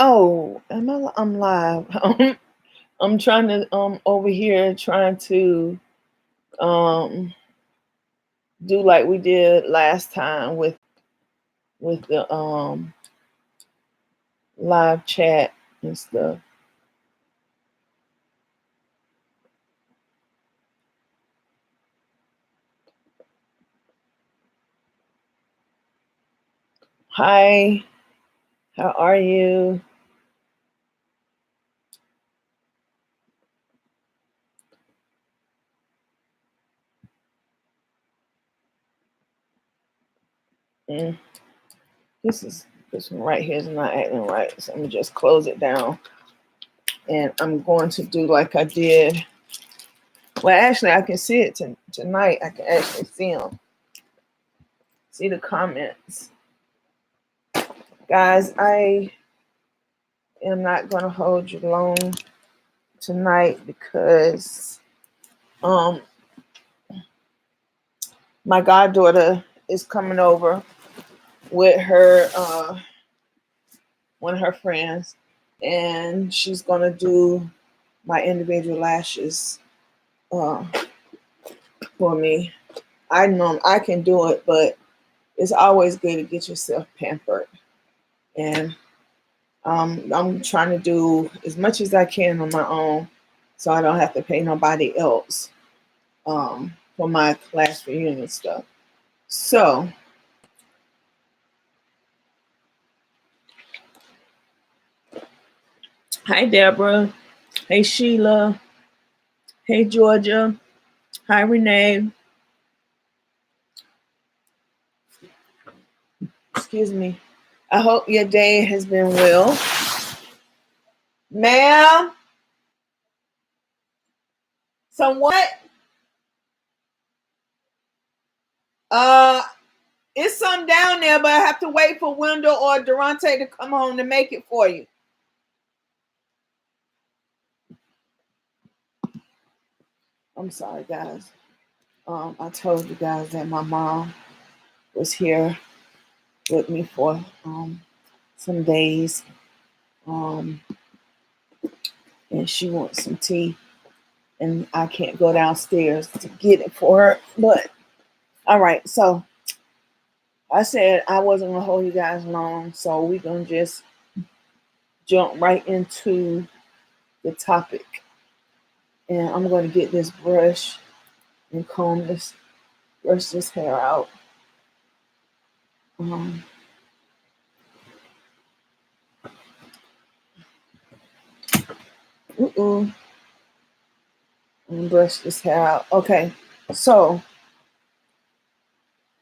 Oh, I'm live. I'm trying to over here trying to um do like we did last time with the live chat and stuff. Hi, how are you? Mm, this one right here is not acting right, so I'm gonna just close it down. And I'm going to do like I did. Well, actually, I can see it tonight. I can actually see them. See the comments, guys. I am not gonna hold you long tonight because um my goddaughter is coming over with her one of her friends, and she's gonna do my individual lashes uh, for me. I know I can do it, but it's always good to get yourself pampered. And I'm trying to do as much as I can on my own, so I don't have to pay nobody else for my class reunion stuff. So, hi Deborah. Hey Sheila. Hey Georgia. Hi Renee. Excuse me. I hope your day has been well. Ma'am, somewhat. Uh, it's some down there, but I have to wait for Wendell or Durante to come home to make it for you. I'm sorry, guys. I told you guys that my mom was here with me for some days. Um, and she wants some tea, and I can't go downstairs to get it for her. But all right, so I said I wasn't gonna hold you guys long, so we're gonna just jump right into the topic. And I'm gonna get this brush and brush this hair out. Um, and brush this hair out. Okay, so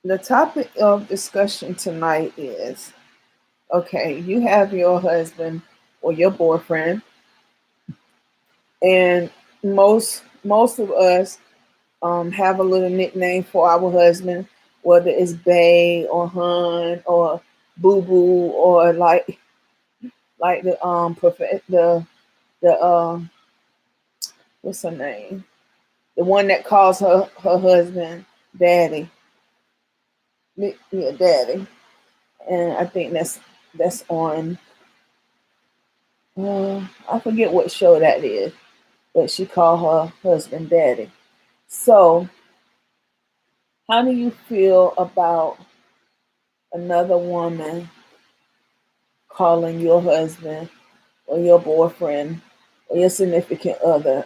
the topic of discussion tonight is okay, you have your husband or your boyfriend, and most of us have a little nickname for our husband, whether it's Bay or Hun or Boo Boo or like the what's her name, the one that calls her husband Daddy. Yeah, Daddy. And I think that's on I forget what show that is, but she called her husband Daddy. So how do you feel about another woman calling your husband or your boyfriend or your significant other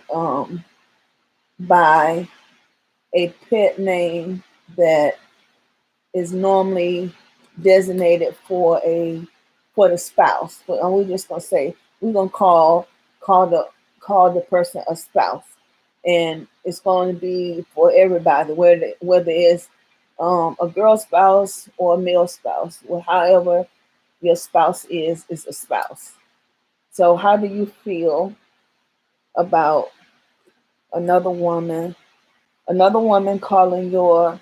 by a pet name that is normally designated for the spouse? But we're just gonna say we're gonna call the call the person a spouse, and it's going to be for everybody, whether it's a girl spouse or a male spouse, or however your spouse is a spouse. So, how do you feel about another woman, another woman calling your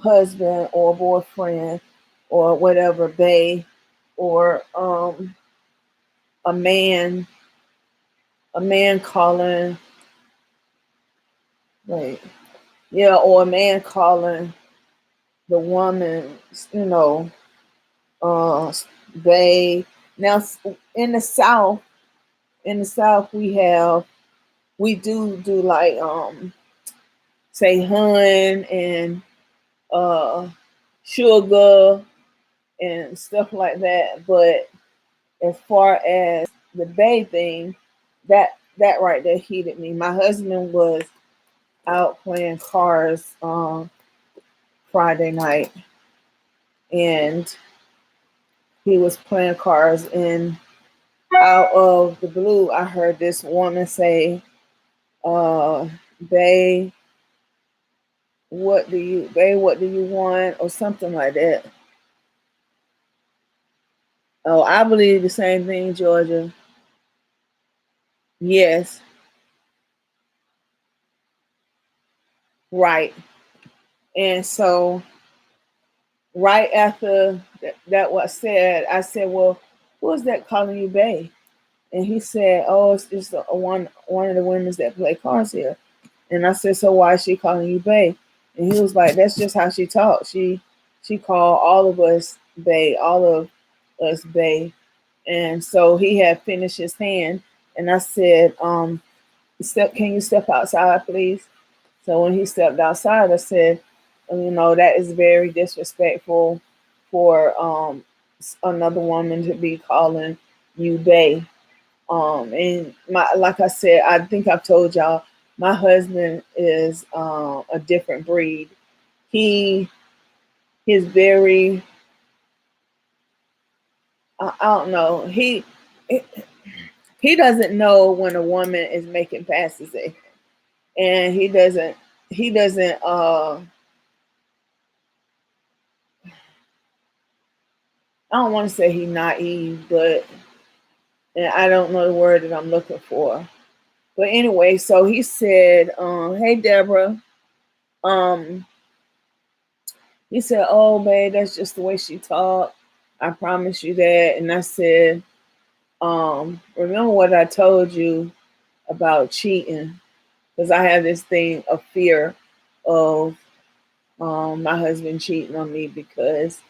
husband or boyfriend or whatever bae, or a man, a man calling, wait, yeah, or a man calling the woman, you know, uh, bae, Now in the South, we do like say hun and uh sugar and stuff like that. But as far as the bae thing, that right there heated me. My husband was out playing cards Friday night, and he was playing cards, and out of the blue I heard this woman say, bae, what do you want, or something like that. Oh, I believe the same thing, Georgia. Yes, right. And so right after that was said, I said, well, who is that calling you bae? And he said, oh, it's just one of the women that play cards here. And I said, so why is she calling you bae? And he was like, that's just how she talks. She called all of us bae, all of us bae. And so he had finished his hand, and I said, can you step outside, please? So when he stepped outside, I said, that is very disrespectful for another woman to be calling you bae. And like I said, I think I've told y'all, my husband is a different breed. He is very, I don't know, he doesn't know when a woman is making passes at him, and he doesn't I don't want to say he's naive, but and I don't know the word that I'm looking for. But anyway, so he said, hey Deborah, um, he said, oh babe, that's just the way she talked. I promise you that. And I said, remember what I told you about cheating? Because I have this thing of fear of my husband cheating on me, because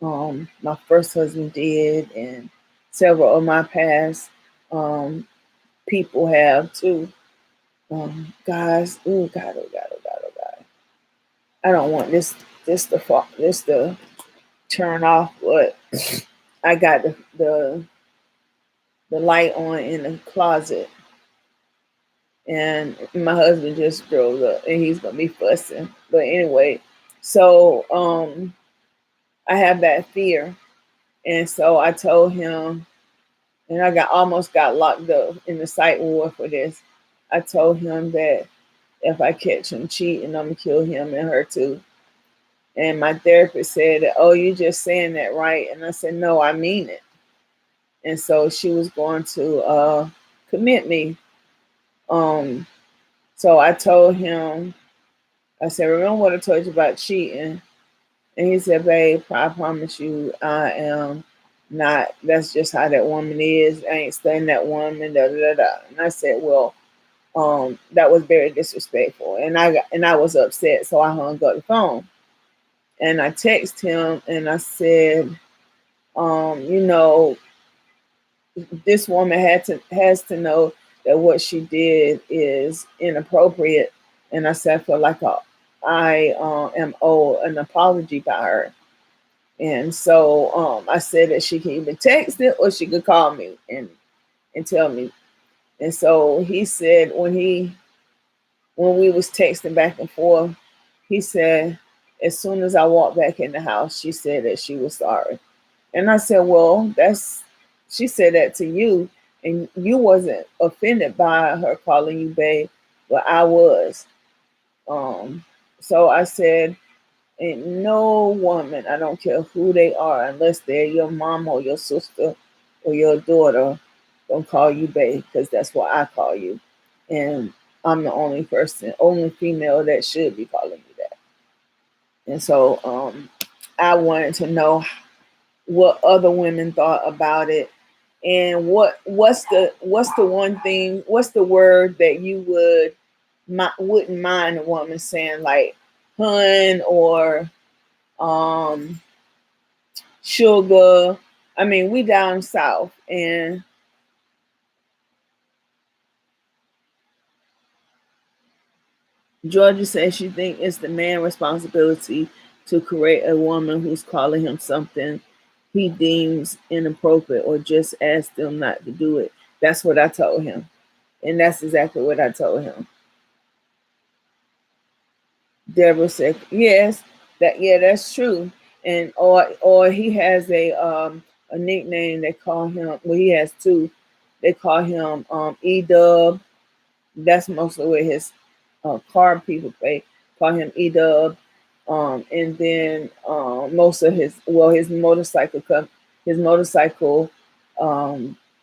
my first husband did, and several of my past um, people have too. Guys, oh God, oh God, oh God, oh God. I don't want this to turn off, but I got the light on in the closet, and my husband just drove up, and he's gonna be fussing. But anyway, so I have that fear, and so I told him, and I almost got locked up in the psych ward for this. I told him that if I catch him cheating, I'm gonna kill him and her too. And my therapist said, "Oh, you just saying that, right?" And I said, "No, I mean it." And so she was going to commit me. Um, so I told him, I said, "Remember what I told you about cheating?" And he said, "Babe, I promise you, I am not. That's just how that woman is. I ain't studying that woman." Da, da, da, da. And I said, "Well, that was very disrespectful," and I was upset, so I hung up the phone. And I texted him and I said, you know, this woman has to know that what she did is inappropriate. And I said, I feel like I am owed an apology by her. And so I said that she can either text it or she could call me and tell me. And so he said when we was texting back and forth, he said, as soon as I walked back in the house, she said that she was sorry. And I said, well, she said that to you, and you wasn't offended by her calling you babe, but I was. Um, so I said, ain't no woman, I don't care who they are, unless they're your mom or your sister or your daughter, gonna call you babe, because that's what I call you. And I'm the only female that should be calling you that. And so I wanted to know what other women thought about it, and what's the one thing, what's the word that you wouldn't mind a woman saying, like hun or um sugar. I mean, we down south, and Georgia says she thinks it's the man's responsibility to correct a woman who's calling him something he deems inappropriate or just ask them not to do it. That's what I told him. And that's exactly what I told him. Deborah said, yes, that's true. And or he has a nickname they call him, well, he has two. They call him E Dub. That's mostly where his car people pay. Call him E Dub. And then most of his motorcycle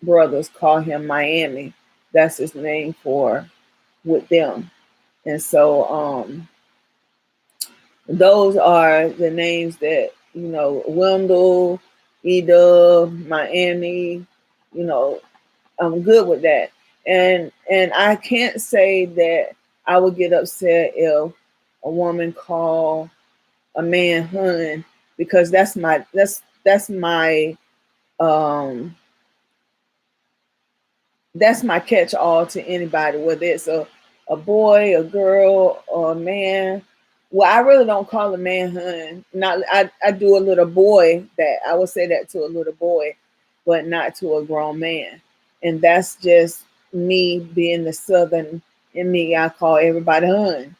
brothers call him Miami. That's his name for with them. And so those are the names that, Wendell, Edub, Miami, you know, I'm good with that. And I can't say that I would get upset if a woman call a man hun, because um that's my catch all to anybody, whether it's a boy, a girl, or a man. Well, I really don't call a man hun. Not I do a little boy that I would say that to a little boy, but not to a grown man. And that's just me being the southern in me. I call everybody hun.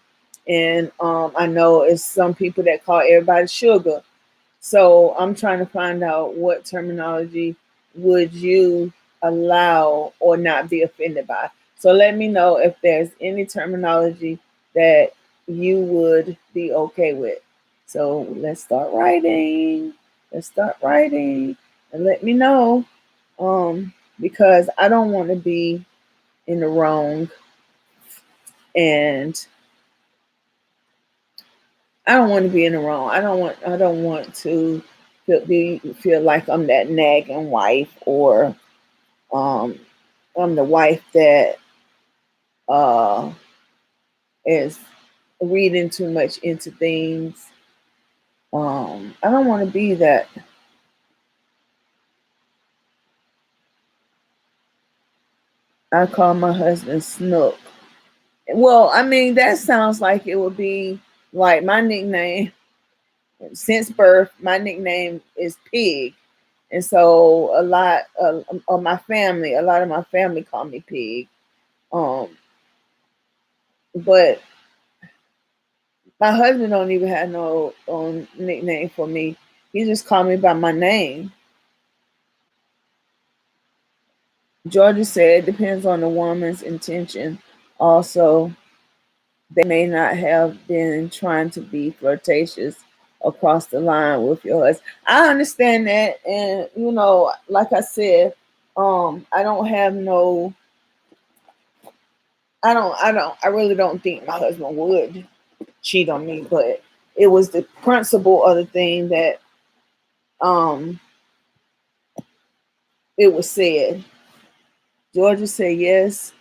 And I know it's some people that call everybody sugar. So I'm trying to find out what terminology would you allow or not be offended by. So let me know if there's any terminology that you would be okay with. So let's start writing. Let's start writing and let me know. Because I don't want to be in the wrong, and I don't want to be in the wrong. I don't want to feel like I'm that nagging wife, or um I'm the wife that uh is reading too much into things. I don't want to be that. I call my husband Snook. Well, I mean, that sounds like it would be like my nickname since birth. My nickname is Pig. And so a lot of my family call me Pig. Um, but my husband don't even have no nickname for me. He just called me by my name. Georgia said it depends on the woman's intention. Also, they may not have been trying to be flirtatious across the line with your husband. I understand that, and like I said, I don't have no. I really don't think my husband would cheat on me, but it was the principle of the thing that um it was said. Georgia said yes.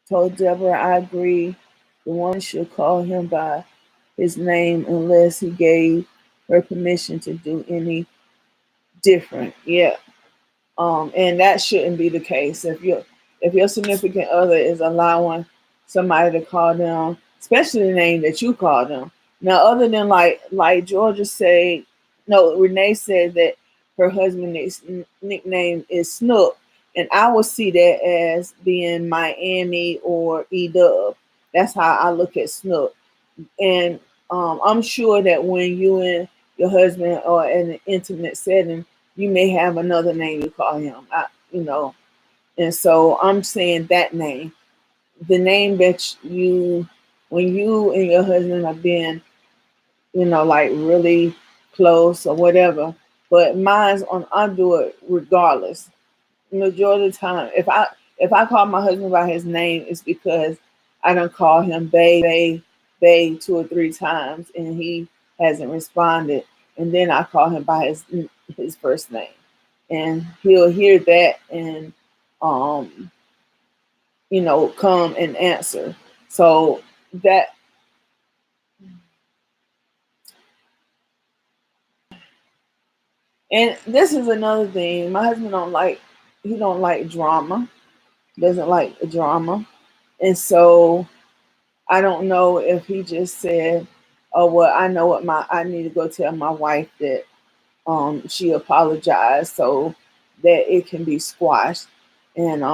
Told Deborah, I agree. The woman should call him by his name unless he gave her permission to do any different. Yeah. And that shouldn't be the case. If your significant other is allowing somebody to call them, especially the name that you call them. Now, other than like Georgia said, no, Renee said that her husband's nickname is Snook, and I would see that as being Miami or E Dub. That's how I look at Snook. And I'm sure that when you and your husband are in an intimate setting, you may have another name you call him. And so I'm saying that name, the name that when you and your husband have been, like really close or whatever. But mine's on, I do it regardless. Majority of the time, if I call my husband by his name, it's because I don't call him bae 2 or 3 times and he hasn't responded, and then I call him by his first name, and he'll hear that and um come and answer. So that And this is another thing. My husband he don't like drama. Doesn't like drama. And so I don't know if he just said, "Oh well, I know what I need to go tell my wife that she apologized so that it can be squashed," and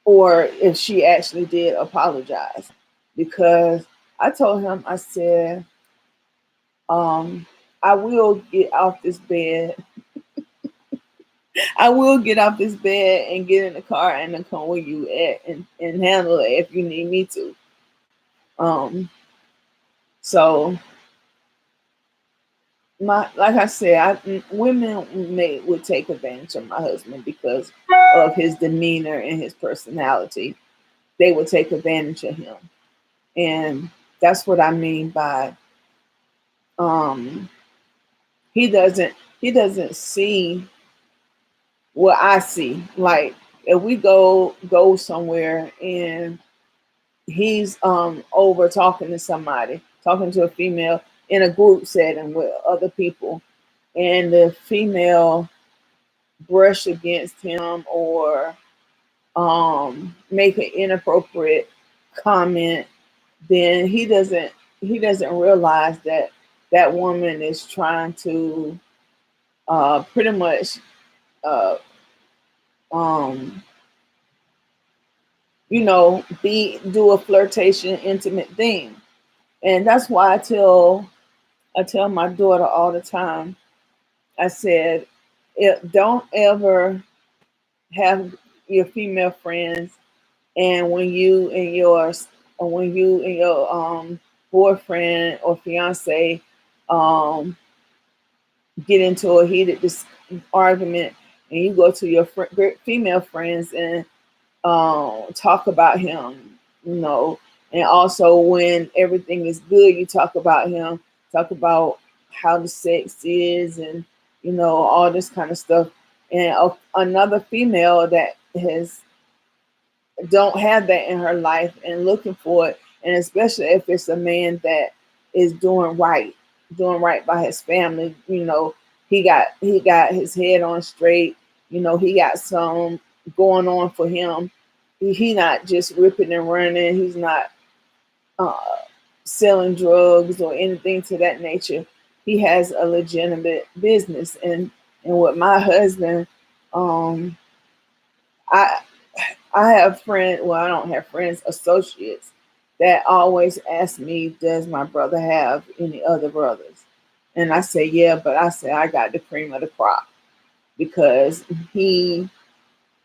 or if she actually did apologize, because I told him, I said, um, I will get off this bed. I will get off this bed and get in the car and then come where you at and handle it if you need me to. Um, so my like I said, women would take advantage of my husband because of his demeanor and his personality. They would take advantage of him, and that's what I mean by um, he doesn't see what I see. Like if we go somewhere and he's over talking to somebody, talking to a female in a group setting with other people, and the female brush against him or make an inappropriate comment, then he doesn't realize that that woman is trying to pretty much uh, um, be do a flirtation, intimate thing, and that's why I tell my daughter all the time. I said, don't ever have your female friends, and when you and your boyfriend or fiance um, get into a heated argument, and you go to your female friends and talk about him, and also when everything is good, you talk about him, talk about how the sex is, and all this kind of stuff. And another female that has don't have that in her life and looking for it, and especially if it's a man that is doing right by his family. He got his head on straight. He got some going on for him. He not just ripping and running. He's not uh, selling drugs or anything to that nature. He has a legitimate business, and with my husband, um, I I have friends. Well, I don't have friends, associates that always ask me, "Does my brother have any other brothers?" And I say, "Yeah," but I say I got the cream of the crop because he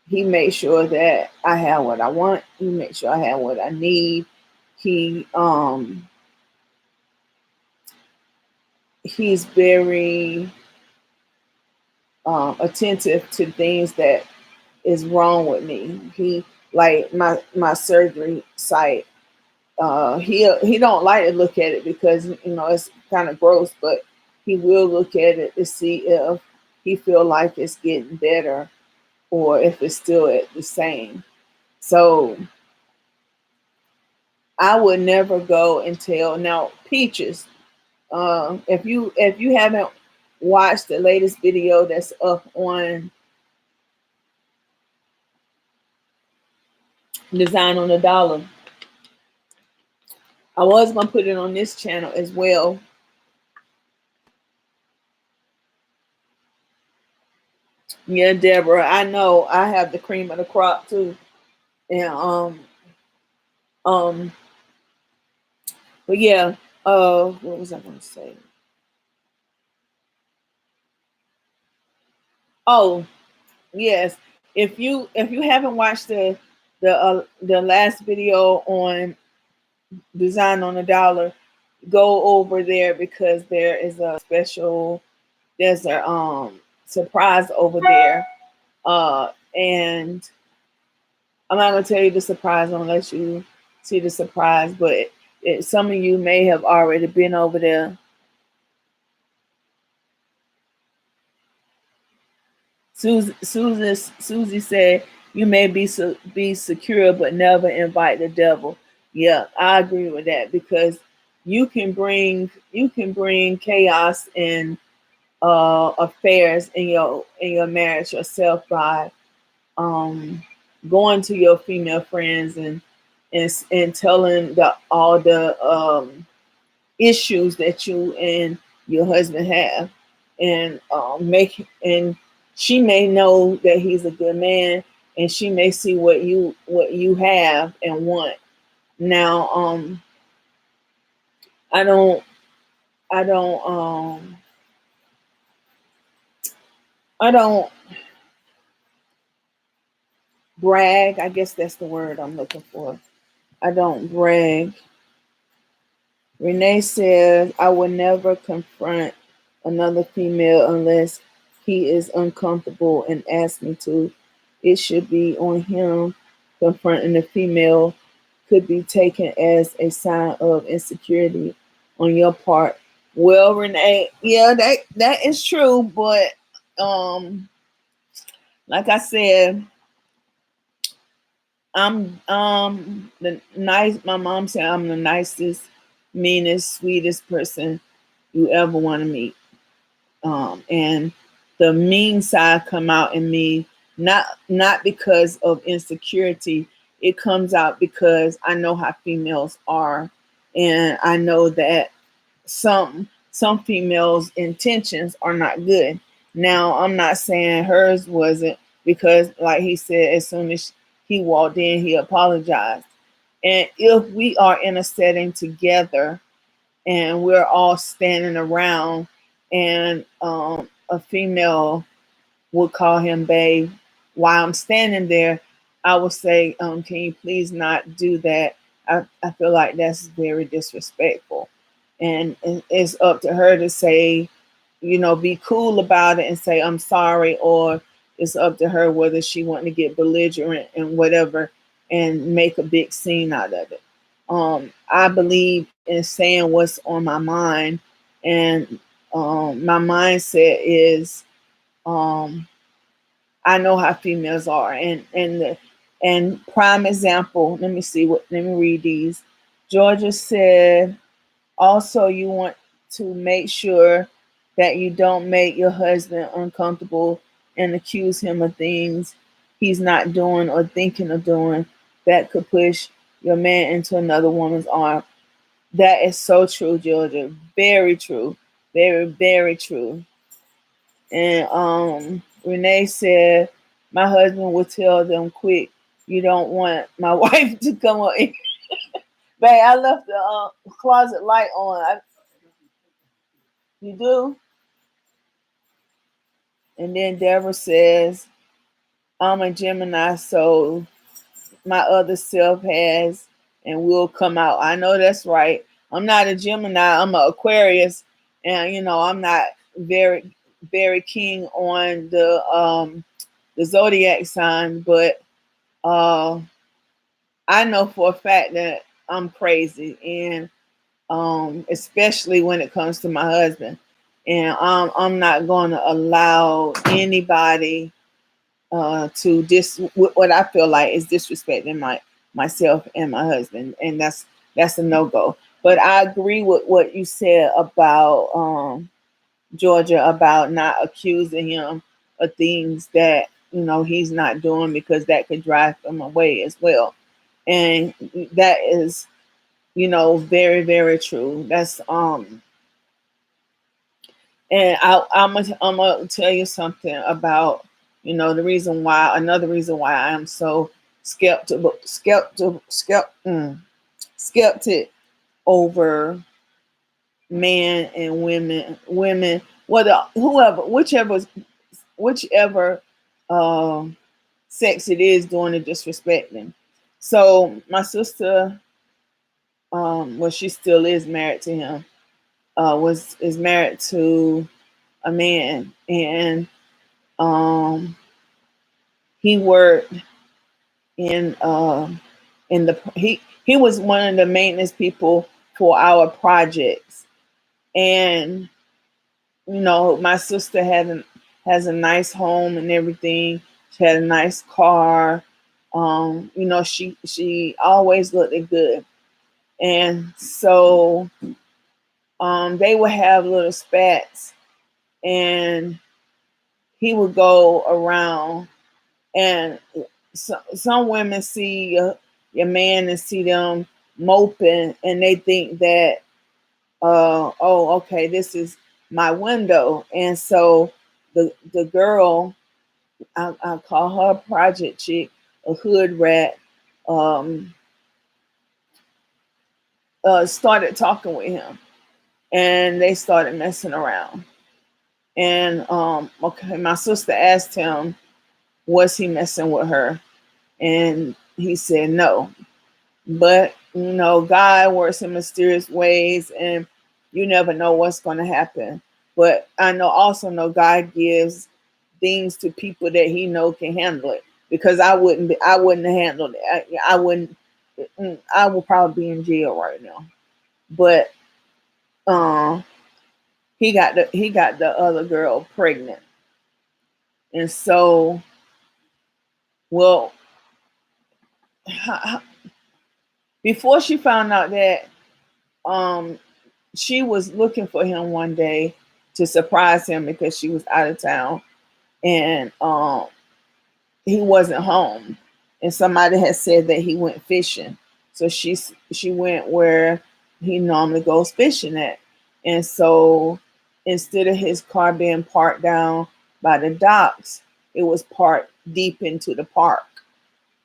makes sure that I have what I want. He makes sure I have what I need. He he's very attentive to things that is wrong with me. He like my surgery site. He don't like to look at it because it's kind of gross, but he will look at it to see if he feel like it's getting better or if it's still at the same. So I would never go and tell now Peaches. If you haven't watched the latest video that's up on Design on the Dollar, I was gonna put it on this channel as well. Yeah, Deborah, I know I have the cream of the crop too. And um but yeah, what was I gonna say? Oh, yes. If you haven't watched the last video on Design on the Dollar, go over there because there is a special there's a surprise over there. And I'm not gonna tell you the surprise unless you see the surprise, but some of you may have already been over there. Susie said you may be secure, but never invite the devil. Yeah, I agree with that because you can bring chaos and affairs in your marriage yourself by going to your female friends and telling all the issues that you and your husband have, and and she may know that he's a good man, and she may see what you have and want. Now, I don't, I don't, I don't brag. I guess that's the word I'm looking for. I don't brag. Renee says, I would never confront another female unless he is uncomfortable and asks me to. It should be on him. Confronting a female could be taken as a sign of insecurity on your part. Well, Renee, yeah, that is true, but um, like I said, I'm the nice. My mom said I'm the nicest, meanest, sweetest person you ever want to meet. And the mean side come out in me, not because of insecurity. It comes out because I know how females are, and I know that some females' intentions are not good. Now, I'm not saying hers wasn't, because, like he said, as soon as he walked in, he apologized. And if we are in a setting together and we're all standing around, and a female would call him babe while I'm standing there, I would say, can you please not do that? I feel like that's very disrespectful. And it's up to her to say, be cool about it and say, I'm sorry, or it's up to her whether she want to get belligerent and whatever and make a big scene out of it. I believe in saying what's on my mind, and my mindset is, um, I know how females are, and prime example. Let me read these. Georgia said, also, you want to make sure that you don't make your husband uncomfortable and accuse him of things he's not doing or thinking of doing that could push your man into another woman's arm. That is so true, Georgia. Very true. Very, very true. And Renee said, my husband would tell them quick, you don't want my wife to come up. Babe, I left the closet light on. You do? And then Deborah says, I'm a Gemini, so my other self has and will come out. I know that's right. I'm not a Gemini, I'm an Aquarius. And I'm not very, very keen on the zodiac sign, but uh I know for a fact that I'm crazy, and especially when it comes to my husband. And I'm not going to allow anybody to what I feel like is disrespecting myself and my husband, and that's a no go. But I agree with what you said about Georgia, about not accusing him of things that he's not doing, because that could drive him away as well. And that is very, very true. That's and I'm gonna tell you something about another reason why I am so skeptic over men and women, whether whoever, whichever um sex it is doing the disrespecting. So my sister, well, she still is married to him, was is married to a man, and um he worked in the he was one of the maintenance people for our projects. And my sister has a nice home and everything. She had a nice car. She always looked good. And so they would have little spats and he would go around, and some women see your man and see them moping, and they think that, oh, okay, this is my window. And so the girl, I call her a project chick, a hood rat, um, started talking with him, and they started messing around. And okay, my sister asked him, was he messing with her? And he said no. But God works in mysterious ways, and you never know what's going to happen. But also know God gives things to people that He know can handle it. Because I wouldn't have handled it. I wouldn't. I would probably be in jail right now. But um, he got the other girl pregnant, and so, well, before she found out that, um she was looking for him one day to surprise him because she was out of town, and he wasn't home, and somebody had said that he went fishing. So she went where he normally goes fishing at, and so instead of his car being parked down by the docks, it was parked deep into the park.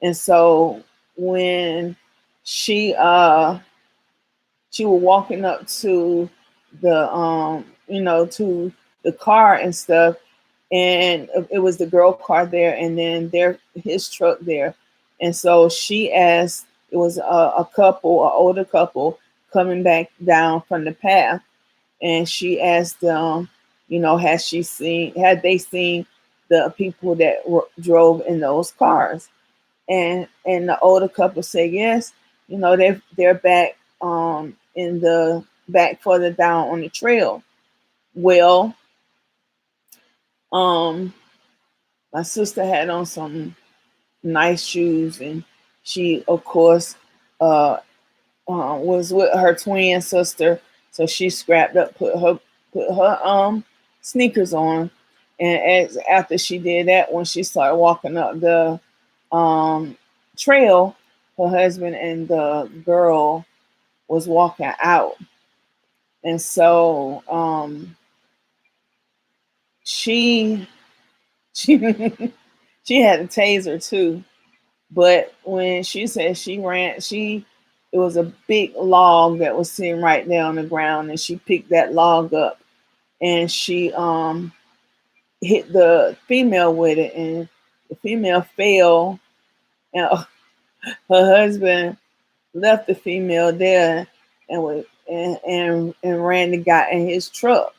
And so when she she was walking up to the to the car and stuff, and it was the girl car there, and then his truck there. And so she asked, it was a couple, an older couple, coming back down from the path, and she asked them, had they seen the people that drove in those cars? And the older couple said yes. They're back, in the back further down on the trail. Well, um my sister had on some nice shoes, and she, of course, uh, was with her twin sister. So she scrapped up, put her sneakers on, and after she did that, when she started walking up the um trail, her husband and the girl was walking out. And so she she she had a taser too. But when she said she ran, it was a big log that was sitting right there on the ground, and she picked that log up, and she hit the female with it, and the female fell, and her husband left the female there, and ran the guy in his truck.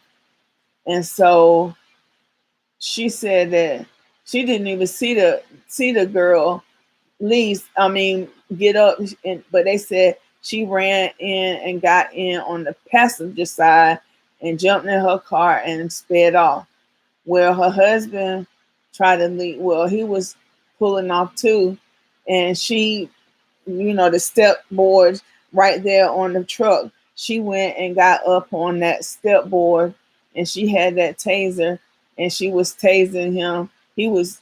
And so she said that she didn't even see the girl leave. I mean, get up, but they said she ran in and got in on the passenger side and jumped in her car and sped off. Well, her husband tried to leave. Well, he was pulling off too, and she, the step boards right there on the truck. She went and got up on that step board, and she had that taser, and she was tasing him. He was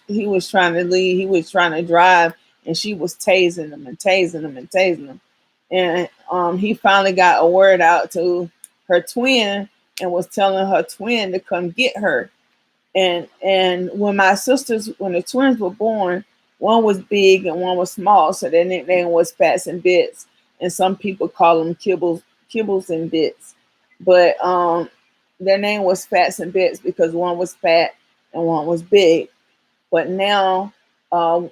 trying to leave. He was trying to drive, and she was tasing him and tasing him and tasing him. And he finally got a word out to her twin and was telling her twin to come get her. And when the twins were born, one was big and one was small, so their nickname was Fats and Bits, and some people call them Kibbles and Bits. But their name was Fats and Bits because one was fat and one was big. But now, the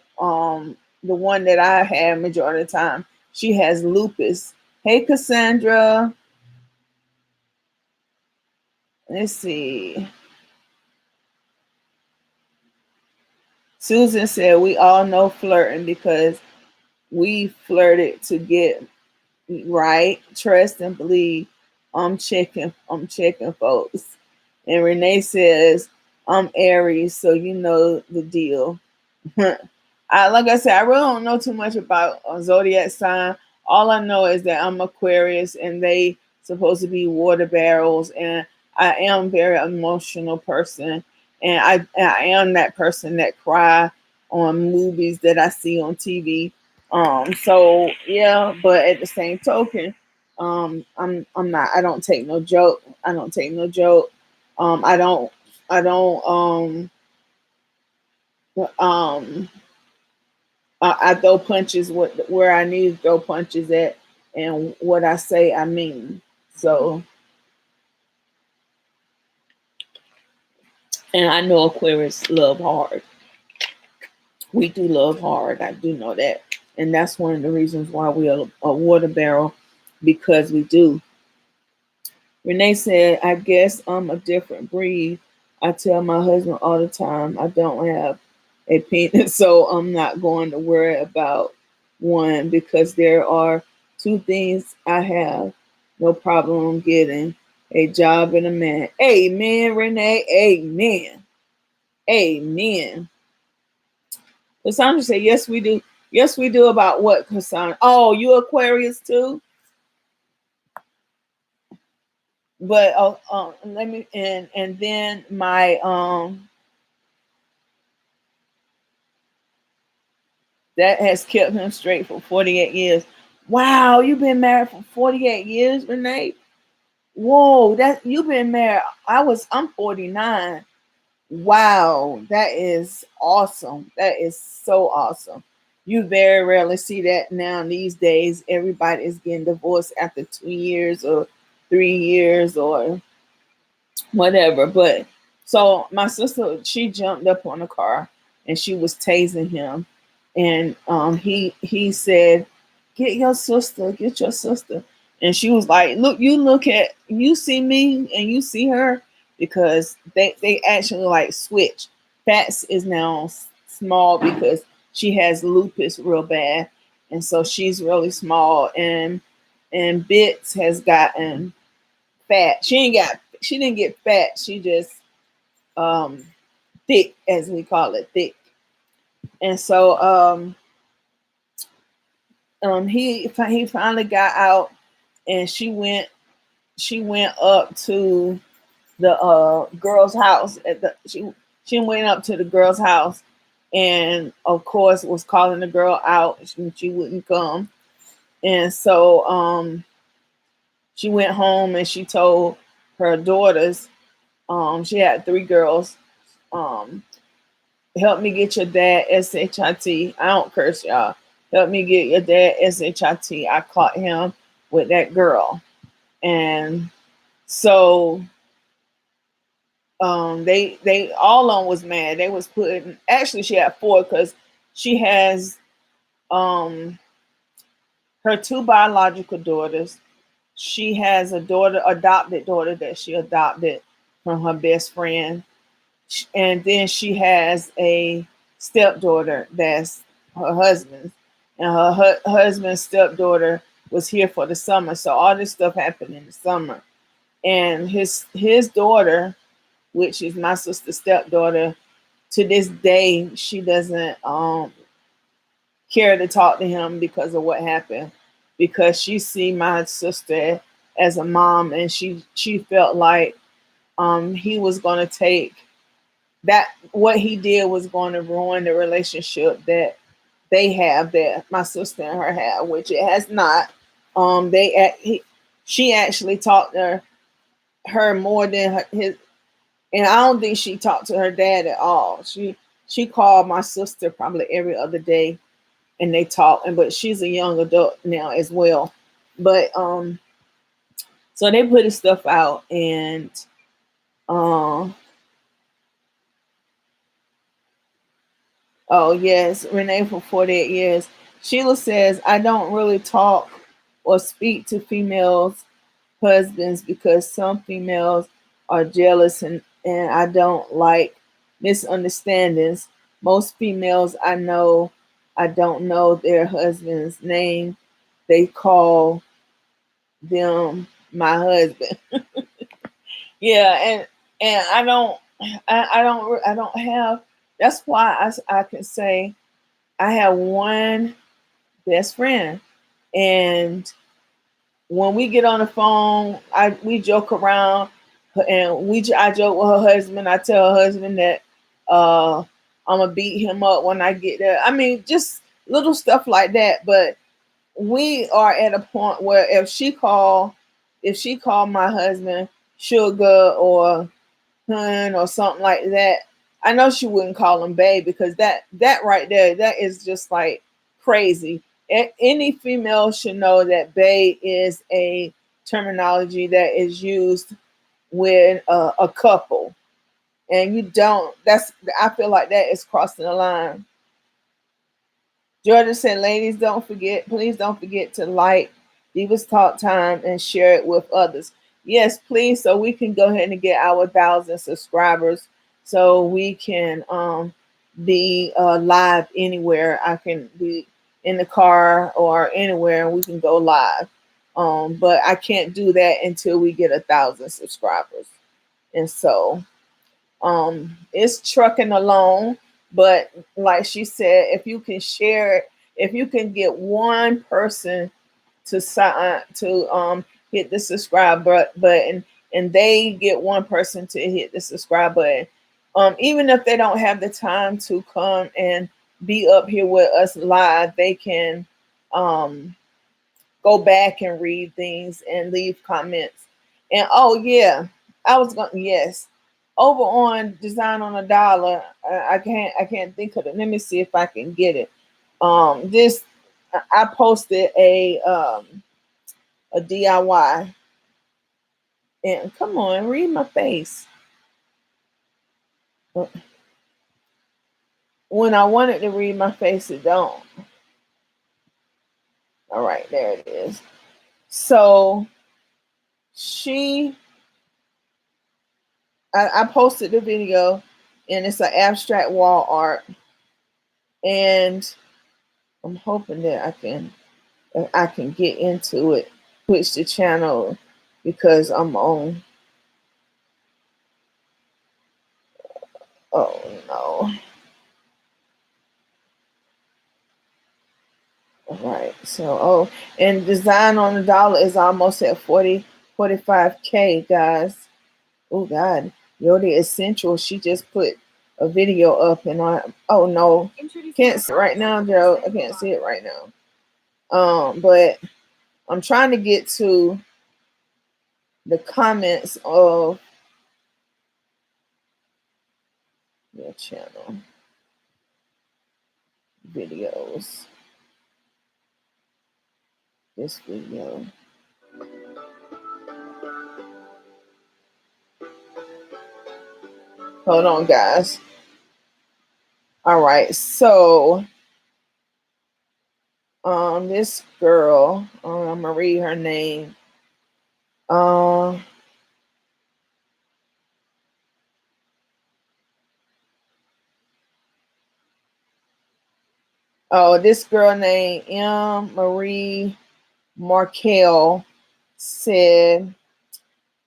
one that I had majority of the time, she has lupus. Hey, Cassandra. Let's see. Susan said we all know flirting because we flirted to get right. Trust and believe. I'm checking, folks. And Renee says, I'm Aries, so you know the deal. Like I said, I really don't know too much about zodiac sign. All I know is that I'm Aquarius, and they supposed to be water barrels. And I am a very emotional person, and I am that person that cry on movies that I see on TV. So yeah, but at the same token, I'm not. I don't take no joke. I don't take no joke. I don't. I don't. Um. I throw punches where I need to throw punches at, and what I say I mean. So, and I know Aquarius love hard. We do love hard. I do know that, and that's one of the reasons why we are a water barrel, because we do. Renee said, "I guess I'm a different breed. I tell my husband all the time I don't have a penis, so I'm not going to worry about one because there are two things I have no problem getting: a job and a man." Amen, Renee. Amen. Amen. Cassandra said, "Yes, we do. Yes, we do." About what, Cassandra? Oh, you Aquarius too? But let me and then my that has kept him straight for 48 years. Wow, you've been married for 48 years, Renee? Whoa, that you've been married. I'm 49. Wow, that is awesome. That is so awesome. You very rarely see that now these days. Everybody is getting divorced after 2 years or 3 years or whatever. But so my sister, she jumped up on the car and she was tasing him, and he said, get your sister." And she was like, "Look, you see me and you see her," because they actually like switch. Fats is now small because she has lupus real bad, and so she's really small, and Bits has gotten fat. She didn't get fat. She just um thick, as we call it, thick. And so he finally got out, and she went up to the girl's house at the she went up to the girl's house, and of course was calling the girl out. She wouldn't come. And so she went home and she told her daughters, she had three girls, um, "Help me get your dad SHIT. I don't curse, y'all. Help me get your dad SHIT. I caught him with that girl." And so they all on was mad. They was putting, actually she had four, because she has um her two biological daughters. She has a adopted daughter that she adopted from her best friend, and then she has a stepdaughter that's her husband's, and her husband's stepdaughter was here for the summer. So all this stuff happened in the summer, and his daughter, which is my sister's stepdaughter, to this day she doesn't care to talk to him because of what happened, because she see my sister as a mom, and she felt like he was going to take that, what he did was going to ruin the relationship that they have, that my sister and her have, which it has not. She actually talked to her more than his, and I don't think she talked to her dad at all. She called my sister probably every other day, and they talk. And but she's a young adult now as well. But so they put his stuff out, and um oh, yes, Renee for 48 years. Sheila says, "I don't really talk or speak to females' husbands because some females are jealous, and I don't like misunderstandings. Most females I don't know their husband's name. They call them my husband." Yeah, and I don't have, that's why I can say I have one best friend, and when we get on the phone, we joke around. And I joke with her husband. I tell her husband that uh, I'm gonna beat him up when I get there. I mean, just little stuff like that. But we are at a point where if she call my husband sugar or hun or something like that, I know she wouldn't call him babe, because that right there, that is just like crazy. Any female should know that babe is a terminology that is used with a couple, and you don't. That's I feel like that is crossing the line. Georgia said, ladies, please don't forget to like Divas Talk Time and share it with others. Yes, please, so we can go ahead and get our 1,000 subscribers, so we can be live anywhere. I can be in the car or anywhere, and we can go live. But I can't do that until we get 1,000 subscribers. And so it's trucking along, but like she said, if you can share it, if you can get one person to sign to hit the subscribe button, and they get one person to hit the subscribe button, even if they don't have the time to come and be up here with us live, they can go back and read things and leave comments. And oh yeah, I was going, yes, over on Design on a Dollar. I can't think of it. Let me see if I can get it. This I posted a DIY, and come on, read my face. When I wanted to read my face, it don't. All right, there it is. So I posted the video, and it's an abstract wall art, and I'm hoping that I can get into it, switch the channel, because I'm on. Oh no! All right, so and Design on the Dollar is almost at 45K, guys. Oh God, Yodi Essential. She just put a video up, and oh no, can't see it right now, Joe. I can't see it right now. But I'm trying to get to the comments of your channel videos. This video. Hold on, guys. All right, so this girl, I'm gonna read her name. Oh, this girl named M. Marie Markel said,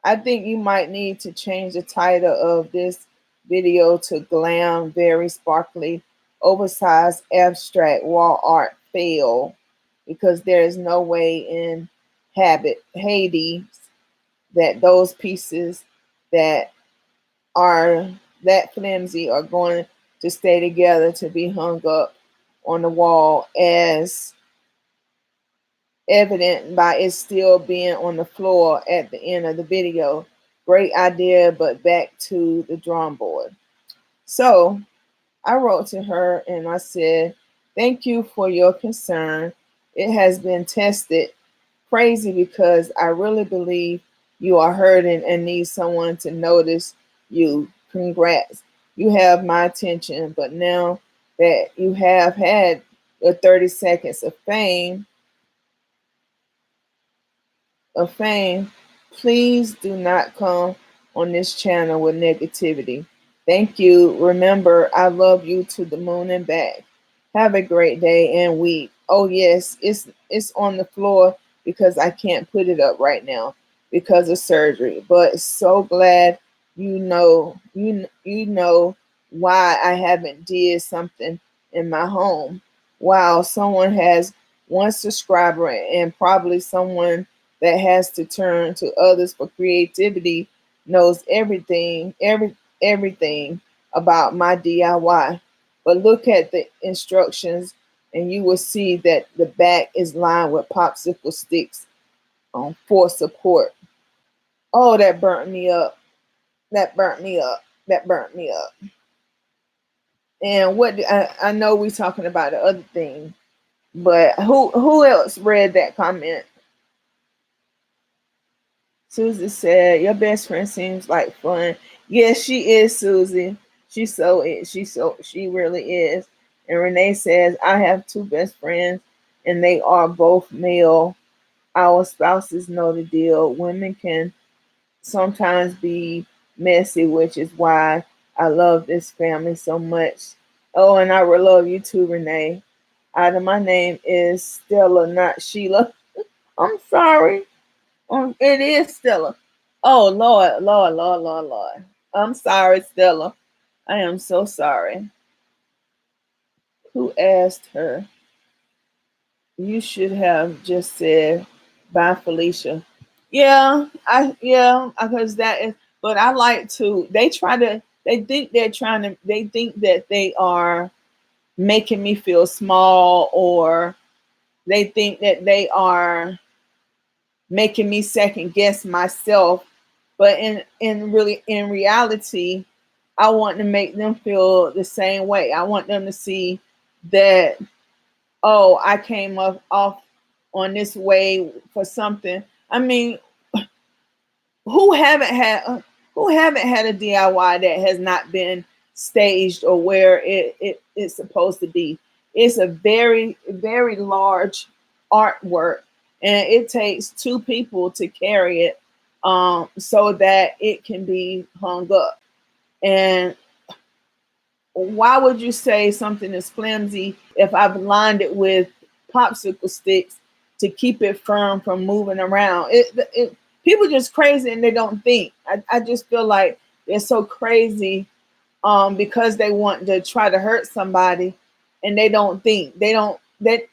I think you might need to change the title of this video to Glam, Very Sparkly, Oversized Abstract Wall Art Fail, because there is no way in Hades that those pieces that are that flimsy are going to stay together to be hung up on the wall, as evident by it still being on the floor at the end of the video. Great idea, but back to the drawing board. So I wrote to her and I said, thank you for your concern. It has been tested. Crazy, because I really believe you are hurting and need someone to notice you. Congrats. You have my attention, but now that you have had your 30 seconds of fame, please do not come on this channel with negativity. Thank you. Remember, I love you to the moon and back. Have a great day and week. Oh yes, it's on the floor because I can't put it up right now because of surgery. But so glad you know why I haven't did something in my home. Wow, someone has one subscriber, and probably someone that has to turn to others for creativity knows everything about my DIY. But look at the instructions and you will see that the back is lined with popsicle sticks for support. Oh, that burnt me up. That burnt me up. That burnt me up. And I know we're talking about the other thing, but who else read that comment? Susie said, "Your best friend seems like fun." Yes, she is, Susie. She really is. And Renee says, "I have two best friends, and they are both male. Our spouses know the deal. Women can sometimes be messy, which is why I love this family so much. Oh, and I will love you too, Renee. My name is Stella, not Sheila. I'm sorry. It is Stella. Oh, Lord, Lord, Lord, Lord, Lord. I'm sorry, Stella. I am so sorry. Who asked her? You should have just said, bye, Felicia. Yeah, because that is, but I like to, they think that they are making me feel small, or they think that they are making me second guess myself. But in reality, I want to make them feel the same way. I want them to see that, oh, I came off on this way for something. I mean, who haven't had who haven't had a DIY that has not been staged or where it's supposed to be? It's a very large artwork, and it takes two people to carry it, so that it can be hung up. And why would you say something is flimsy if I've lined it with popsicle sticks to keep it firm from moving around? People just crazy and they don't think. I just feel like they're so crazy, because they want to try to hurt somebody, and they don't think. They don't that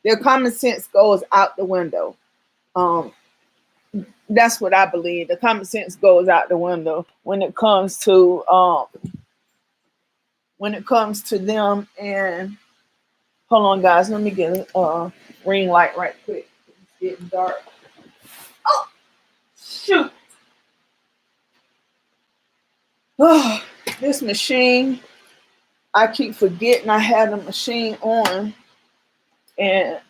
their common sense goes out the window. Um, that's what I believe. The common sense goes out the window when it comes to them. And hold on, guys, let me get a ring light right quick. It's getting dark. Oh, shoot. Oh, this machine, I keep forgetting I had the machine on, and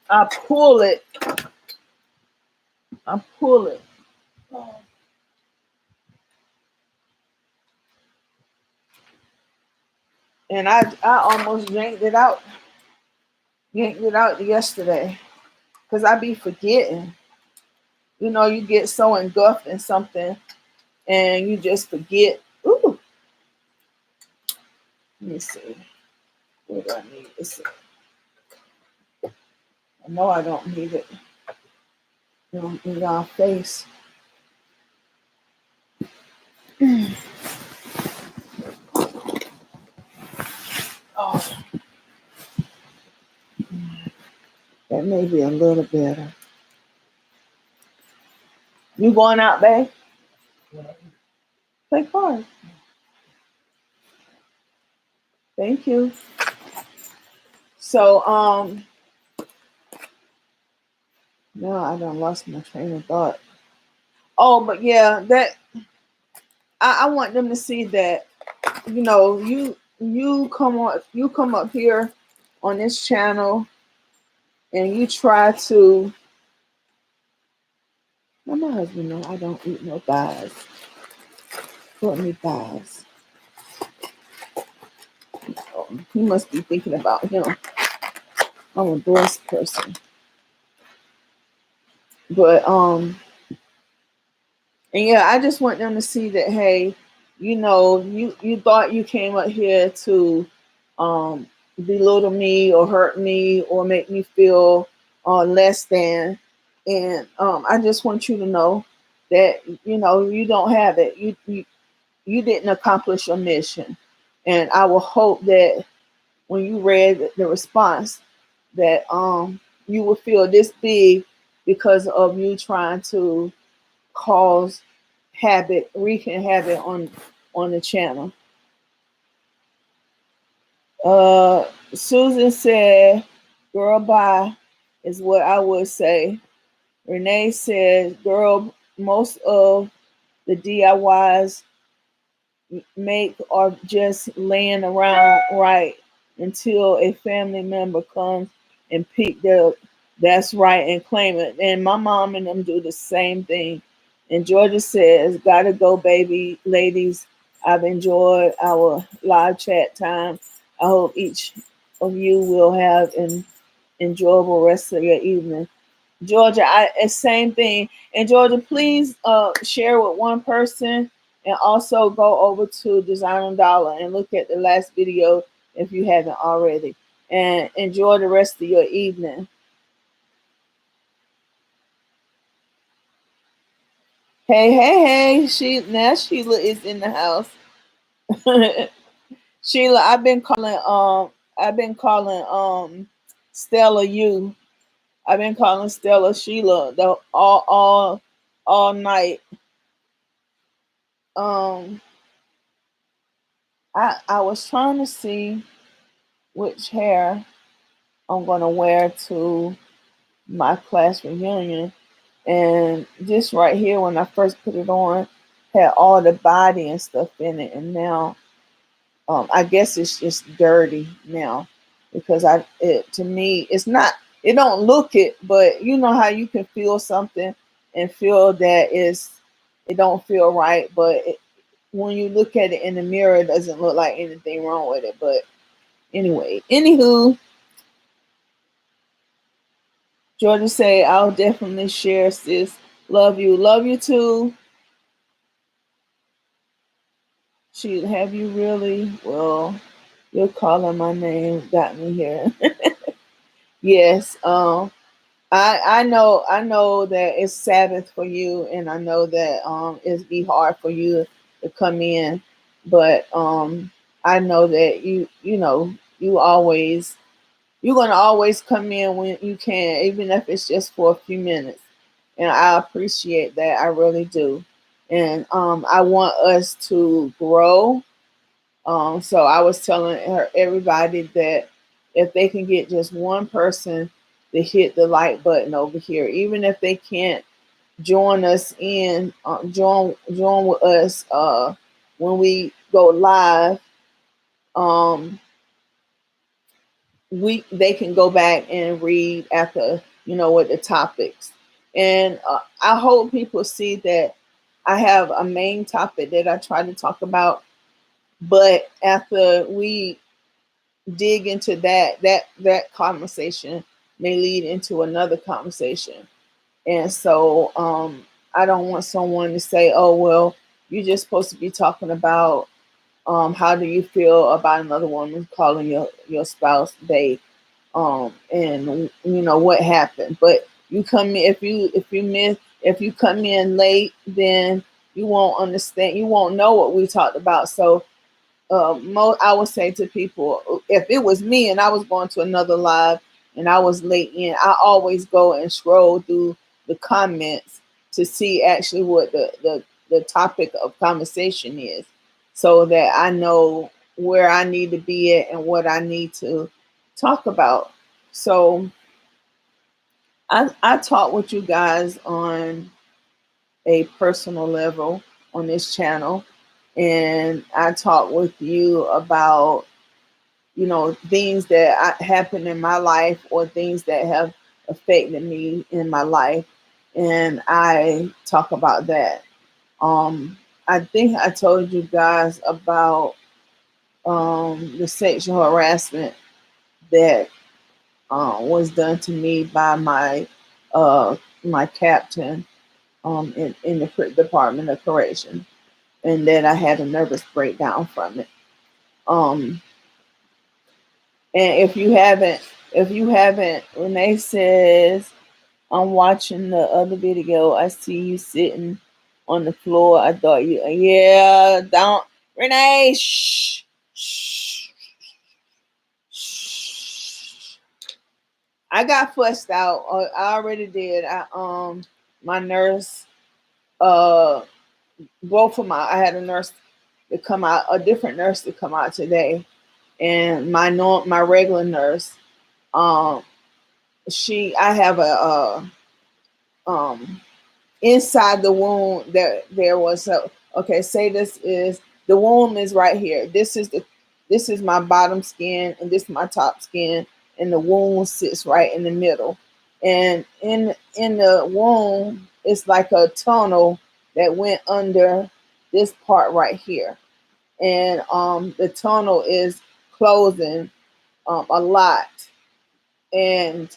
I pull it. I pull it. And I almost yanked it out yesterday, because I be forgetting. You know, you get so engulfed in something and you just forget. Ooh, let me see. What do I need this? I know I don't need it in y'all face. Oh, that may be a little better. You going out, babe? Play cards. Thank you. So, no, I done lost my train of thought. Oh, but yeah, that I want them to see that, you come up here on this channel and you try to. Well, my husband know I don't eat no thighs. Put me thighs. Oh, he must be thinking about him. I'm a blessed person. But and yeah, I just want them to see that, hey, you thought you came up here to um belittle me or hurt me or make me feel less than. And I just want you to know that you don't have it. You didn't accomplish your mission. And I will hope that when you read the response, that you will feel this big because of you trying to cause wreaking havoc on the channel. Susan said, "Girl, bye," is what I would say. Renee says, "Girl, most of the DIYs make are just laying around right until a family member comes and pick the that's right and claim it." And my mom and them do the same thing. And Georgia says, "Gotta go, baby. Ladies, I've enjoyed our live chat time. I hope each of you will have an enjoyable rest of your evening." Georgia, same thing. And Georgia, please share with one person, and also go over to Design Dollar and look at the last video if you haven't already. And enjoy the rest of your evening. Hey, hey, hey! Sheila is in the house. Sheila, I've been calling Stella you. I've been calling Stella Sheila the all night. Um, I was trying to see which hair I'm gonna wear to my class reunion, and this right here, when I first put it on, had all the body and stuff in it, and now I guess it's just dirty now, because to me it's not, it don't look it, but you know how you can feel something and feel that it don't feel right, but when you look at it in the mirror, it doesn't look like anything wrong with it. But anyway, anywho, Georgia say, "I'll definitely share, sis. Love you. Love you too." She, "Have you really? Well, you're calling my name. Got me here." Yes. I know that it's Sabbath for you, and I know that it'd be hard for you to come in, but I know that you know you're gonna always come in when you can, even if it's just for a few minutes. And I appreciate that. I really do. And I want us to grow. So I was telling everybody that if they can get just one person to hit the like button over here, even if they can't join us in, join with us when we go live. Um, they can go back and read after, what the topics. And I hope people see that I have a main topic that I try to talk about, but after we dig into that conversation may lead into another conversation. And so I don't want someone to say, "Oh, well, you're just supposed to be talking about how do you feel about another woman calling your spouse babe, and what happened." But you come in, if you come in late, then you won't understand, you won't know what we talked about. So I would say to people, if it was me and I was going to another live and I was late in, I always go and scroll through the comments to see actually what the topic of conversation is, so that I know where I need to be at and what I need to talk about. So I talk with you guys on a personal level on this channel, and I talk with you about things that happen in my life, or things that have affected me in my life, and I talk about that. I think I told you guys about the sexual harassment that was done to me by uh, my captain in the Department of Correction, and then I had a nervous breakdown from it. Um, and if you haven't, Renee says, "I'm watching the other video. I see you sitting on the floor. I thought you, yeah, don't, Renee, shh, shh, shh." I got fussed out. I already did. My nurse uh both of my I had a nurse to come out, a different nurse to come out today, and my regular nurse, um I have a um inside the wound there was a, okay, say this is the wound is right here. This is my bottom skin and this is my top skin, and the wound sits right in the middle. And in the wound it's like a tunnel that went under this part right here. And the tunnel is closing a lot. And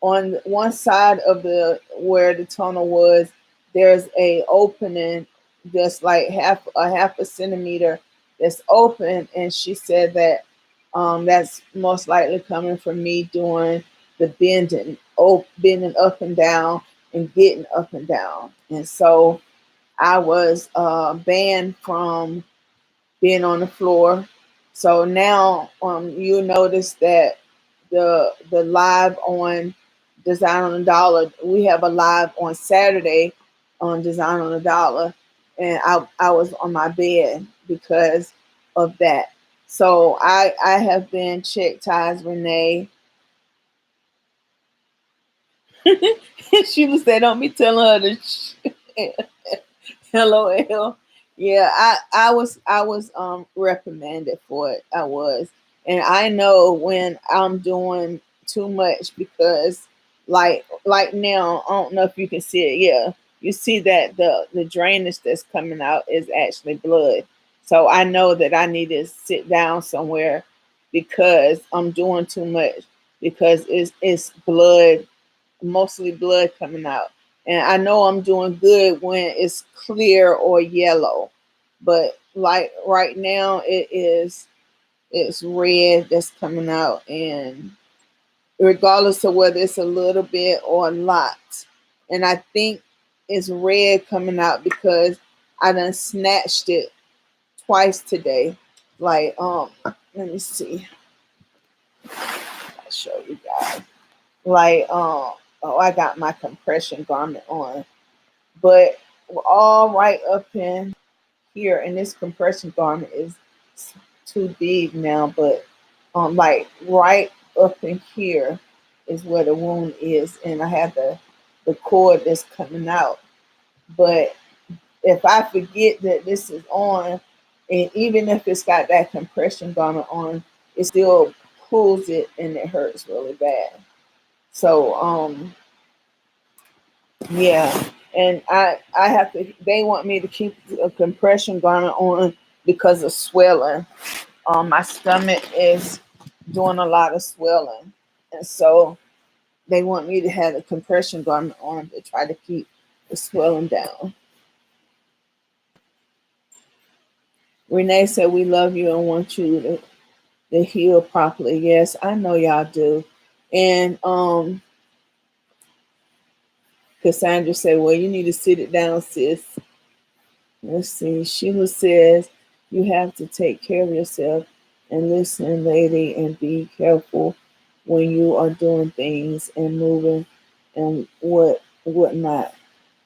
on one side of the where the tunnel was, there's a opening just like half a centimeter that's open. And she said that that's most likely coming from me doing the bending up and down and getting up and down. And so I was banned from being on the floor. So now you notice that the live on Design on the Dollar, we have a live on Saturday on Design on the Dollar, and I was on my bed because of that. So I have been check ties Renee. She was saying, don't be telling her to LOL. Yeah, I was reprimanded for it. I was. And I know when I'm doing too much because like now, I don't know if you can see it. Yeah. You see that the drainage that's coming out is actually blood. So I know that I need to sit down somewhere because I'm doing too much, because it's blood, mostly blood coming out. And I know I'm doing good when it's clear or yellow. But like right now it's red that's coming out, and regardless of whether it's a little bit or a lot. And I think it's red coming out because I done snatched it twice today. Like let me see. I'll show you guys. Like oh, I got my compression garment on, but we're all right up in here, and this compression garment is too big now, but like right up in here is where the wound is, and I have the cord that's coming out. But if I forget that this is on, and even if it's got that compression garment on, it still pulls it and it hurts really bad. So yeah, and I have to. They want me to keep a compression garment on because of swelling. My stomach is doing a lot of swelling, and so they want me to have a compression garment on to try to keep the swelling down. Renee said, "We love you and want you to heal properly." Yes, I know y'all do. And Cassandra said, "Well, you need to sit it down, sis." Let's see. Sheila says, "You have to take care of yourself and listen, lady, and be careful when you are doing things and moving and whatnot."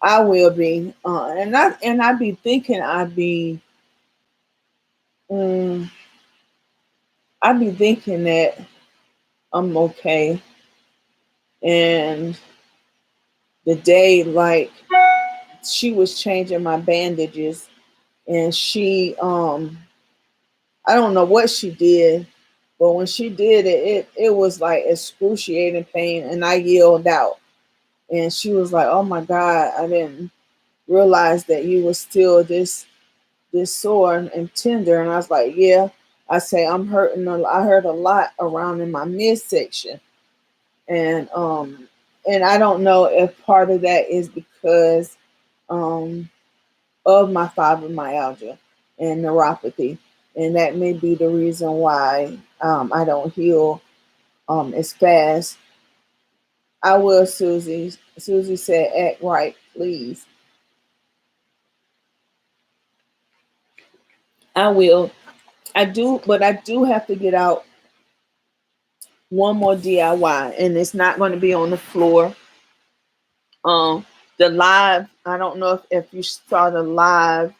I will be, and I be thinking um, I be thinking that I'm okay. And the day like she was changing my bandages, and she I don't know what she did, but when she did it, it was like excruciating pain, and I yelled out. And she was like, "Oh my God, I didn't realize that you were still this sore and tender." And I was like, "Yeah." I say I'm hurting. I hurt a lot around in my midsection, and I don't know if part of that is because um of my fibromyalgia and neuropathy, and that may be the reason why I don't heal as fast. I will, Susie. Susie said, "Act right, please." I will. I do, but I do have to get out one more DIY, and it's not going to be on the floor. Um, the live I don't know if you saw the live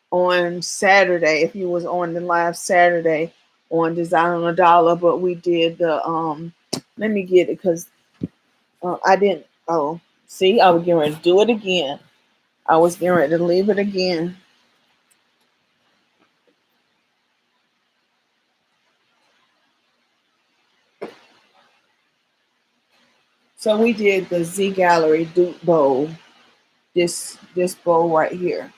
on Saturday, if you was on the live Saturday on Design on a Dollar, but we did the let me get it because I didn't. Oh, see, I was getting ready to do it again. I was getting ready to leave it again. So we did the Z Gallery Duke Bowl. This bowl right here.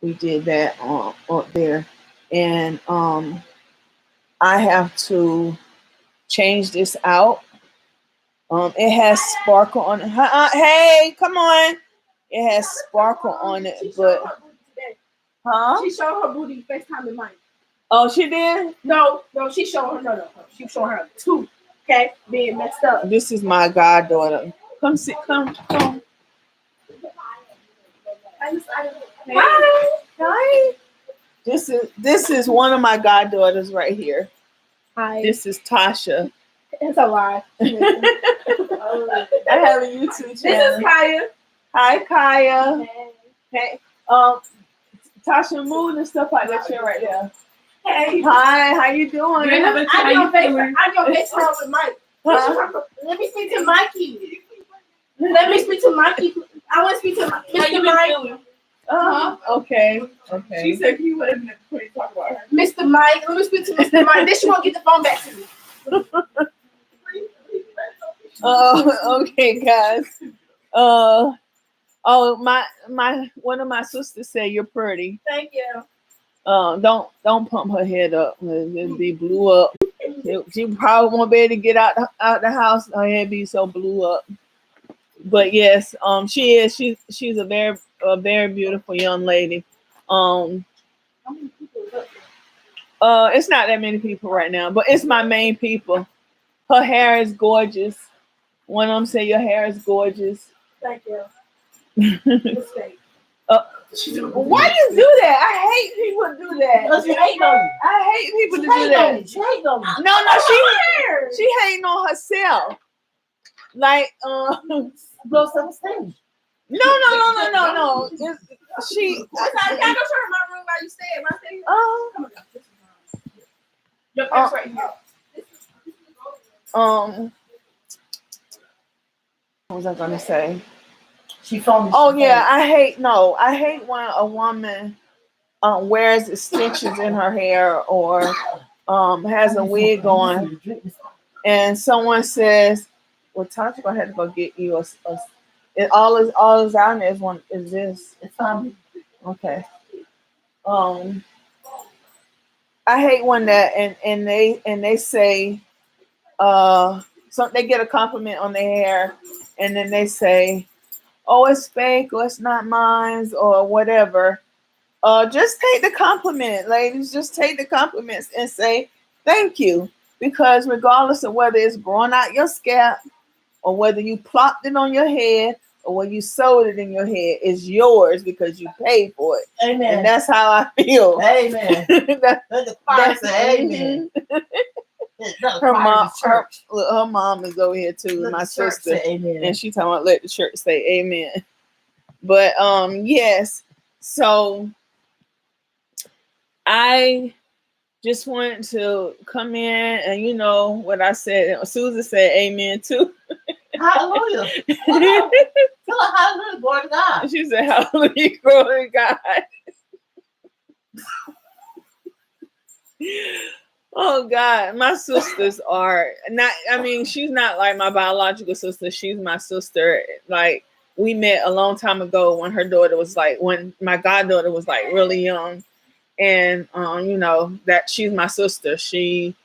We did that up there, and I have to change this out. It has sparkle on it. Hey, come on! It has sparkle on it, but huh? She showed her booty FaceTime in mine. Oh, she did? No, she showed her. No. She showed her two. Okay, being messed up. This is my goddaughter. Come sit. Come. Hi. This is one of my goddaughters right here. Hi. This is Tasha. It's a lie. I have a YouTube channel. This is Kaya. Hi, Kaya. Hey. Tasha, move and stuff like that shit right there. Hey. Hi, how you doing? I don't face with Mike. Huh? Let me speak to Mikey. Let me speak to Mikey. I want to speak to Mr. Mike. Okay. She said he wasn't going to talk about her. Mr. Mike. Let me speak to Mr. Mike. Then she won't get the phone back to me. Okay, guys. My one of my sisters said you're pretty. Thank you. Don't pump her head up. It'll be blew up. She probably won't be able to get out the house. Her head be so blew up. But yes, she is. She's a very beautiful young lady. How many people is up there? It's not that many people right now, but it's my main people. Her hair is gorgeous. One of them say your hair is gorgeous. Thank you. Why you do that? I hate people do that. Because you hate on you. I hate people to do that. She hate on you. No, she hating on herself. Like Blow some things. No. She. I got to turn my room while you stay at my thing. Come on, your purse right here. What was I gonna say? She phoned me. Oh yeah, I hate when a woman wears extensions in her hair or has a wig on, and someone says, "Well, Tasha, I had to go get you all is out there is this." It's fine. Okay. I hate when that and they say so they get a compliment on their hair and then they say, "Oh, it's fake," or "It's not mine," or whatever. Just take the compliment, ladies. Just take the compliments and say thank you, because regardless of whether it's growing out your scalp or whether you plopped it on your head or whether you sewed it in your head, it's yours because you paid for it. Amen. And that's how I feel. Amen. That's amen. Her mom is over here too, my sister, and she talking about let the church say amen. But yes, so I just wanted to come in and you know what I said. Susan said amen too. Hallelujah. Tell her hallelujah, glory to God. She said hallelujah, glory to God. Oh God, my sisters are not, I mean, she's not like my biological sister. She's my sister. Like we met a long time ago when her daughter was like, when my goddaughter was like really young. And you know, that she's my sister. She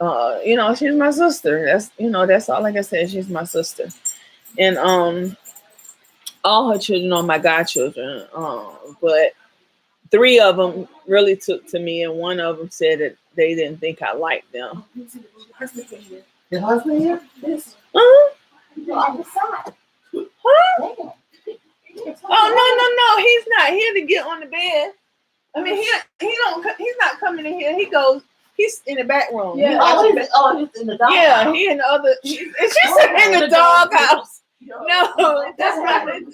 you know, she's my sister. That's, you know, that's all I can say. She's my sister. And all her children are my godchildren. But 3 of them really took to me, and one of them said that they didn't think I liked them. The husband here? This. Huh? Huh? Oh no, he's not here to get on the bed. I mean, he's not coming in here. He's in the back room. Yeah. He's in the dog house. Yeah, he in the other. She's in the dog house. No, that's not it.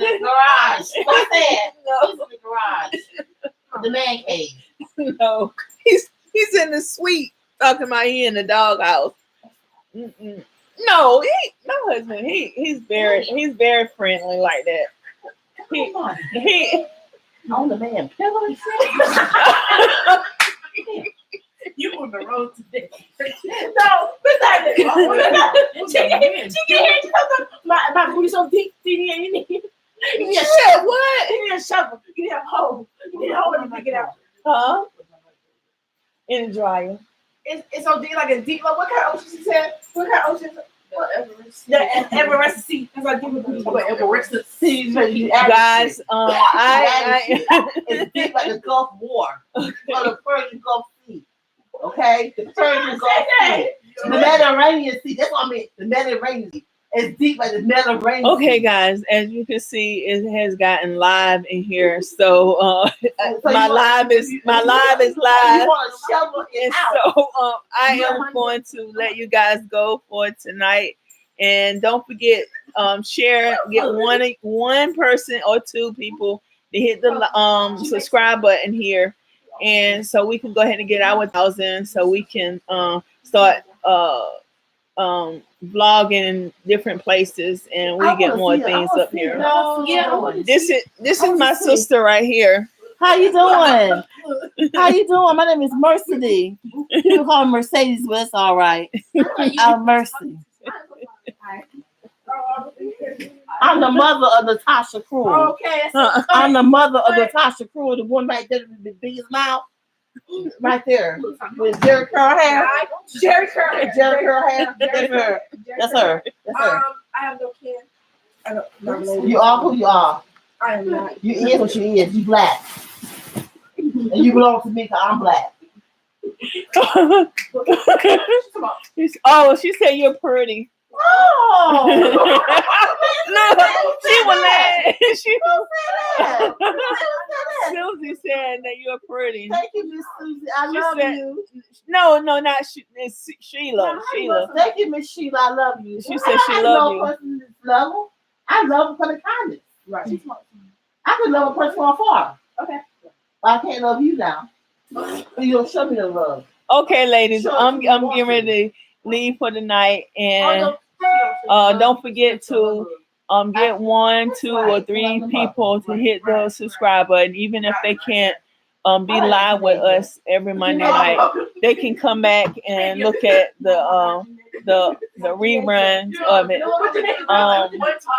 the garage. What's that? No. He's in the garage. The man cave. No, he's in the suite talking about he in the doghouse. Mm-mm. No, my husband. He's very friendly like that. He On the man pillow. You on the road today. No, besides she get here. My booty so deep. You need a shovel. What? You need a shovel. You need a hoe. You need a hoe to pick it out. Huh? In the dryer. It's so deep, like a deep. Like what kind of ocean she said? What kind of ocean? Yeah, Everest Sea. That's like different people. Everest Sea. Guys, it's deep like the Gulf War or the Persian Gulf Sea. Okay, the Persian Gulf Sea, the Mediterranean Sea. That's what I mean. The Mediterranean Sea. It's deep like the Mediterranean. Okay, guys, as you can see, it has gotten live in here. So, my live is live. You want to shovel it And out. so I am going to let you guys go for tonight. And don't forget, share, get one person or two people to hit the subscribe button here. And so we can go ahead and get our 1,000 so we can start vlogging in different places and we get more things up here. This is my sister right here. How you doing? How you doing? My name is Mercy. People call me Mercedes, but it's all right. I'm Mercy. I'm the mother of Natasha Crew. Okay. I'm the mother of Natasha Crew, the one right there with the biggest mouth. Right there. With Jerry curl hair. Jerry curl hair. That's her. I have no kids. You are who you are. I am not. You is what you is. You black. And you belong to me because I'm black. Oh, she said you're pretty. Oh! No, she was laughing. That? Susie said that you're pretty. Thank you, Miss Susie. I love you. No, not it's Sheila. Thank you, Miss Sheila. I love you. She said she love you. Person level. I love her for the kindness. Right. I could love a person from afar. Okay. But I can't love you now. You don't show me the love. Okay, ladies, I'm getting ready to leave for the night, and don't forget to get 1, 2, or 3 people to hit the subscribe button, even if they can't be live with us every Monday night. They can come back and look at the reruns of it,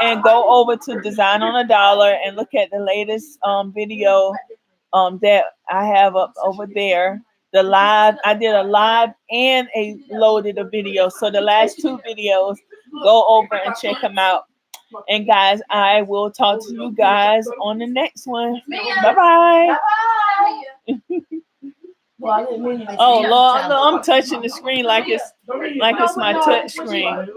and go over to Design on a Dollar and look at the latest video that I have up over there. The live, I did a live and a loaded a video. So the last 2 videos, go over and check them out. And guys, I will talk to you guys on the next one. Bye-bye. Oh Lord, I'm touching the screen like it's my touch screen.